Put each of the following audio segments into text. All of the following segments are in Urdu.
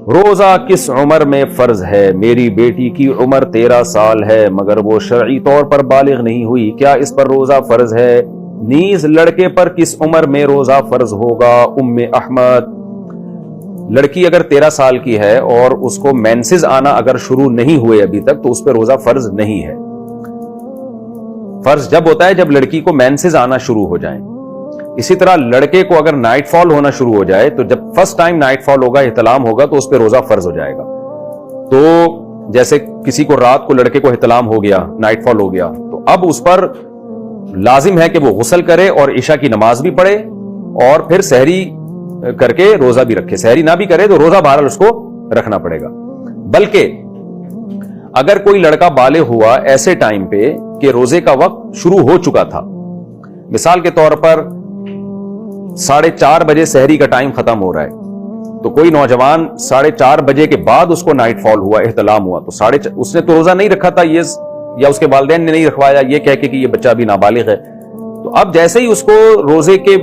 روزہ کس عمر میں فرض ہے؟ میری بیٹی کی عمر 13 سال ہے مگر وہ شرعی طور پر بالغ نہیں ہوئی، کیا اس پر روزہ فرض ہے؟ نیز لڑکے پر کس عمر میں روزہ فرض ہوگا؟ ام احمد۔ لڑکی اگر 13 سال کی ہے اور اس کو مینسز آنا اگر شروع نہیں ہوئے ابھی تک تو اس پہ روزہ فرض نہیں ہے۔ فرض جب ہوتا ہے جب لڑکی کو مینسز آنا شروع ہو جائیں۔ اسی طرح لڑکے کو اگر نائٹ فال ہونا شروع ہو جائے تو جب فرسٹ ٹائم نائٹ فال ہوگا، احتلام ہوگا، تو اس پہ روزہ فرض ہو جائے گا۔ تو جیسے کسی کو رات کو لڑکے کو احتلام ہو گیا، نائٹ فال ہو گیا، تو اب اس پر لازم ہے کہ وہ غسل کرے اور عشاء کی نماز بھی پڑھے اور پھر سحری کر کے روزہ بھی رکھے۔ سحری نہ بھی کرے تو روزہ بہرحال اس کو رکھنا پڑے گا۔ بلکہ اگر کوئی لڑکا بالغ ہوا ایسے ٹائم پہ کہ روزے کا وقت شروع ہو چکا تھا، مثال کے طور پر 4:30 بجے سحری کا ٹائم ختم ہو رہا ہے، تو کوئی نوجوان 4:30 بجے کے بعد اس کو نائٹ فال ہوا، احتلام ہوا، تو اس نے تو روزہ نہیں رکھا تھا یا اس کے والدین نے نہیں رکھوایا یہ کہہ کے کہ یہ بچہ بھی نابالغ ہے، تو اب جیسے ہی اس کو روزے کے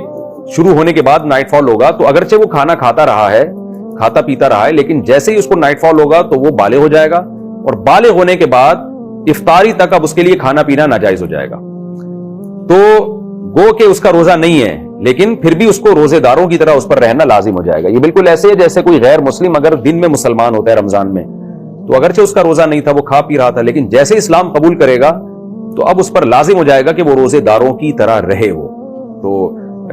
شروع ہونے کے بعد نائٹ فال ہوگا تو اگرچہ وہ کھانا کھاتا رہا ہے، کھاتا پیتا رہا ہے، لیکن جیسے ہی اس کو نائٹ فال ہوگا تو وہ بالغ ہو جائے گا، اور بالغ ہونے کے بعد افطاری تک اب اس کے لیے کھانا پینا ناجائز ہو جائے گا۔ تو گو کہ اس کا روزہ نہیں ہے، لیکن پھر بھی اس کو روزے داروں کی طرح اس پر رہنا لازم ہو جائے گا۔ یہ بالکل ایسے ہے جیسے کوئی غیر مسلم اگر دن میں مسلمان ہوتا ہے رمضان میں، تو اگرچہ اس کا روزہ نہیں تھا، وہ کھا پی رہا تھا، لیکن جیسے اسلام قبول کرے گا تو اب اس پر لازم ہو جائے گا کہ وہ روزے داروں کی طرح رہے۔ وہ تو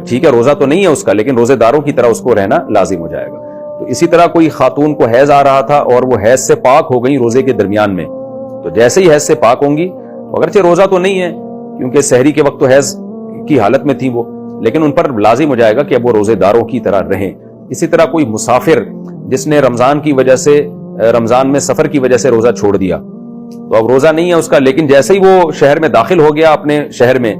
ٹھیک ہے روزہ تو نہیں ہے اس کا، لیکن روزے داروں کی طرح اس کو رہنا لازم ہو جائے گا۔ تو اسی طرح کوئی خاتون کو حیض آ رہا تھا اور وہ حیض سے پاک ہو گئی روزے کے درمیان میں، تو جیسے ہی حیض سے پاک ہوں گی، اگرچہ روزہ تو نہیں ہے کیونکہ سحری کے وقت تو حیض کی حالت میں تھی وہ، لیکن ان پر لازم ہو جائے گا کہ اب وہ روزے داروں کی طرح رہیں۔ اسی طرح کوئی مسافر جس نے رمضان میں سفر کی وجہ سے روزہ چھوڑ دیا، تو اب روزہ نہیں ہے اس کا، لیکن جیسے ہی وہ شہر میں داخل ہو گیا اپنے شہر میں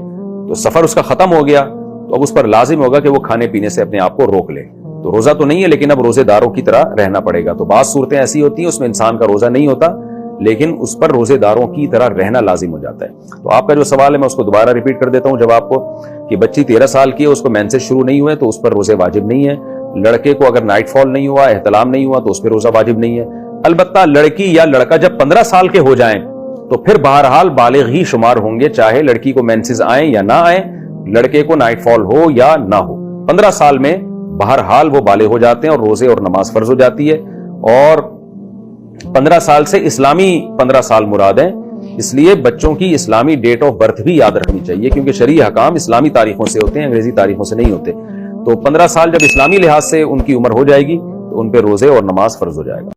تو سفر اس کا ختم ہو گیا، تو اب اس پر لازم ہوگا کہ وہ کھانے پینے سے اپنے آپ کو روک لے۔ تو روزہ تو نہیں ہے لیکن اب روزے داروں کی طرح رہنا پڑے گا۔ تو بعض صورتیں ایسی ہوتی ہیں اس میں انسان کا روزہ نہیں ہوتا لیکن اس پر روزے داروں کی طرح رہنا لازم ہو جاتا ہے۔ تو آپ کا جو سوال ہے میں اس کو دوبارہ ریپیٹ کر دیتا ہوں جواب کو، کہ بچی 13 سال کی ہے، اس کو مینسز شروع نہیں ہوئے تو اس پر روزے واجب نہیں ہے۔ لڑکے کو اگر نائٹ فال نہیں ہوا، احتلام نہیں ہوا، تو اس پہ روزہ واجب نہیں ہے۔ البتہ لڑکی یا لڑکا جب 15 سال کے ہو جائیں تو پھر بہرحال بالغ ہی شمار ہوں گے، چاہے لڑکی کو مینسز آئیں یا نہ آئیں، لڑکے کو نائٹ فال ہو یا نہ ہو۔ 15 سال میں بہرحال وہ بالغ ہو جاتے ہیں اور روزے اور نماز فرض ہو جاتی ہے۔ اور 15 سال سے اسلامی 15 سال مراد ہیں، اس لیے بچوں کی اسلامی ڈیٹ آف برتھ بھی یاد رکھنی چاہیے، کیونکہ شرعی حکام اسلامی تاریخوں سے ہوتے ہیں، انگریزی تاریخوں سے نہیں ہوتے۔ تو 15 سال جب اسلامی لحاظ سے ان کی عمر ہو جائے گی تو ان پہ روزے اور نماز فرض ہو جائے گا۔